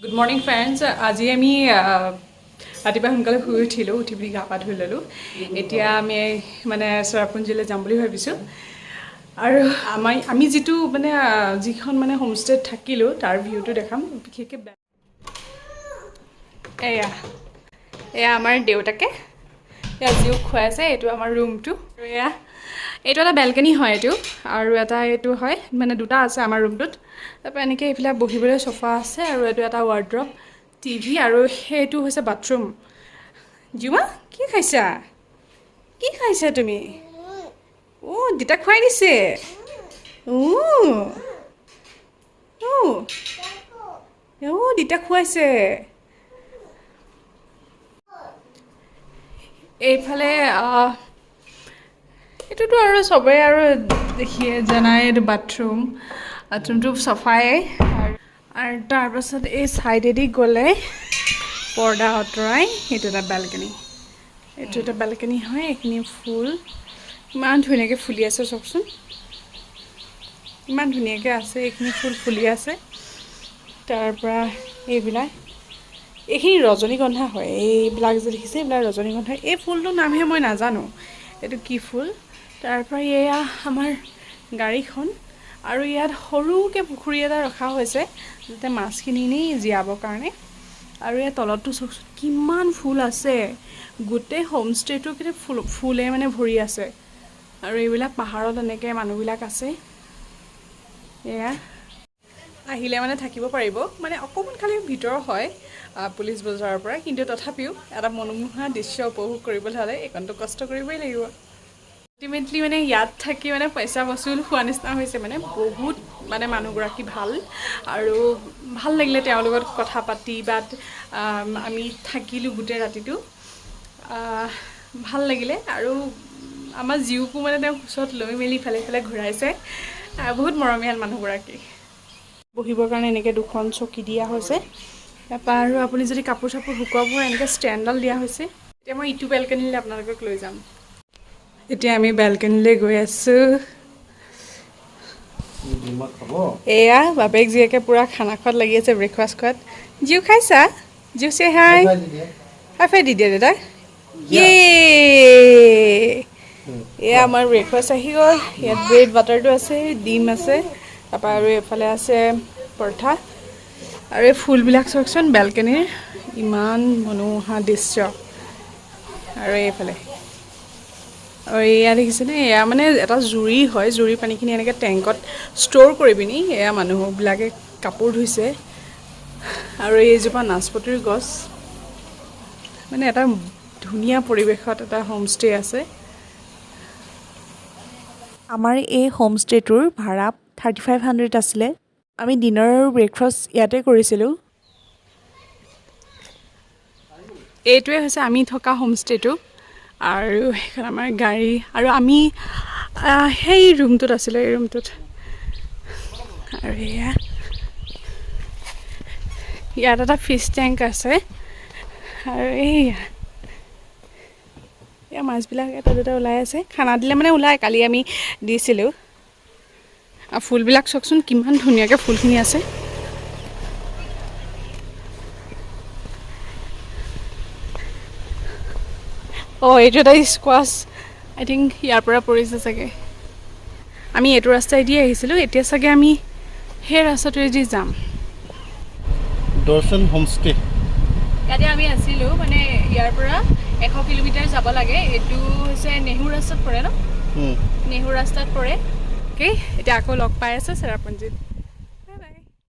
Good morning friends. আজি আমি ৰাতিপুৱা সোনকালে শুই উঠিলোঁ উঠি পিনি গা পা ধুই ল'লোঁ এতিয়া আমি মানে চেৰাপুঞ্জীলৈ যাম বুলি ভাবিছোঁ আৰু আমি যিটো মানে যিখন মানে হোমষ্টেত থাকিলোঁ তাৰ ভিউটো দেখাম বিশেষকৈ এয়া আমাৰ দেউতাকে এয়া জিউক খুৱাই আছে এইটো আমাৰ ৰুমটো আৰু এইটো এটা বেলকনি হয় এইটো আৰু এটা এইটো হয় মানে দুটা আছে আমাৰ ৰুমটোত তাৰপৰা এনেকৈ এইফালে বহিবলৈ সোফা আছে আৰু এইটো এটা ৱাৰ্ড্ৰব টিভি আৰু সেইটো হৈছে বাথৰুম জিউমা কি খাইছা তুমি দেউতা খুৱাই দিছে দেউতা খুৱাইছে এইফালে এইটোতো আৰু চবেই আৰু দেখিয়ে জানাই এইটো বাথৰুমটো চফাই আৰু তাৰপাছত এই ছাইডেদি গ'লে পৰ্দা আঁতৰাই সেইটো এটা বেলকনি হয় এইখিনি ফুল ইমান ধুনীয়াকৈ ফুলি আছে চাওকচোন ইমান ধুনীয়াকৈ আছে এইখিনি ফুল ফুলি আছে তাৰপৰা এইখিনি ৰজনীগন্ধা হয় এইবিলাক যে দেখিছে এইবিলাক ৰজনীগন্ধা এই ফুলটোৰ নামহে মই নাজানো এইটো কি ফুল তাৰপৰা এয়া আমাৰ গাড়ীখন আৰু ইয়াত সৰুকৈ পুখুৰী এটা ৰখা হৈছে যাতে মাছখিনি এনেই জীয়াবৰ কাৰণে আৰু ইয়াৰ তলতটো চাওকচোন কিমান ফুল আছে গোটেই হোমষ্টেটো কিন্তু ফুলে মানে ভৰি আছে আৰু এইবিলাক পাহাৰত এনেকৈ মানুহবিলাক আছে এয়া আহিলে মানে থাকিব পাৰিব মানে অকণমান খালি ভিতৰ হয় পুলিচ বজাৰৰ পৰা কিন্তু তথাপিও এটা মনোমোহা দৃশ্য উপভোগ কৰিবলৈ হ'লে এইকণটো কষ্ট কৰিবই লাগিব আল্টিমেটলি মানে ইয়াত থাকি মানে পইচা বসুল হোৱা নিচিনা হৈছে মানে বহুত মানে মানুহগৰাকী ভাল আৰু ভাল লাগিলে তেওঁৰ লগত কথা পাতি বা আমি থাকিলোঁ গোটেই ৰাতিটো ভাল লাগিলে আৰু আমাৰ জিউকো মানে তেওঁ কোচত লৈ মেলি ইফালে ইফালে ঘূৰাইছে বহুত মৰমীয়াল মানুহগৰাকী বহিবৰ কাৰণে এনেকৈ দুখন চকী দিয়া হৈছে তাৰপৰা আৰু আপুনি যদি কাপোৰ চাপোৰ শুকুৱাব এনেকৈ ষ্টেণ্ডডাল দিয়া হৈছে এতিয়া মই ইটো বেলকনিলৈ আপোনালোকক লৈ যাম এতিয়া আমি বেলকনিলৈ গৈ আছোঁ এয়া বাপেক জীয়েকে পূৰা খানা খোৱাত লাগি আছে ব্ৰেকফাষ্ট খোৱাত জিউ খাইছা জিউ চে হাই হাই ফাই দি দিয়া দাদা এয়া আমাৰ ব্ৰেকফাষ্ট আহি গ'ল ইয়াত ব্ৰেড বাটাৰটো আছে ডিম আছে তাৰপৰা আৰু এইফালে আছে পৰঠা আৰু এই ফুলবিলাক চাওকচোন বেলকনিৰ ইমান মনোমোহা দৃশ্য আৰু এইফালে আৰু এয়া দেখিছেনে এয়া মানে এটা জুৰি হয় জুৰি পানীখিনি এনেকৈ টেংকত ষ্ট'ৰ কৰি পিনি এয়া মানুহবিলাকে কাপোৰ ধুইছে আৰু এইজোপা নাচপতিৰ গছ মানে এটা ধুনীয়া পৰিৱেশত এটা হোমষ্টে আছে আমাৰ এই হোমষ্টেটোৰ ভাড়া 3500 আছিলে আমি ডিনাৰ আৰু ব্ৰেকফাষ্ট ইয়াতে কৰিছিলোঁ এইটোৱে হৈছে আমি থকা হোমষ্টেটো আৰু সেইখন আমাৰ গাড়ী আৰু আমি সেই ৰুমটোত আছিলোঁ এই ৰুমটোত আৰু ইয়াত এটা ফিছ টেংক আছে আৰু এয়া মাছবিলাক এটা দুটা ওলাই আছে খানা দিলে মানে ওলায় কালি আমি দিছিলোঁ আৰু ফুলবিলাক চাওকচোন কিমান ধুনীয়াকৈ ফুলখিনি আছে এইটো এটা স্কোৱাছ আই থিংক ইয়াৰ পৰা পৰিছে চাগে আমি এইটো ৰাস্তাইদি আহিছিলোঁ এতিয়া চাগে আমি সেই ৰাস্তাটোৱেদি যাম দৰ্শন হোমষ্টে ইয়াতে আমি আছিলোঁ মানে ইয়াৰ পৰা 100 কিলোমিটাৰ যাব লাগে এইটো হৈছে নেহৰু ৰাস্তাত পৰে ন নেহৰু ৰাস্তাত পৰে এতিয়া আকৌ লগ পাই আছে চেৰাপুঞ্জীত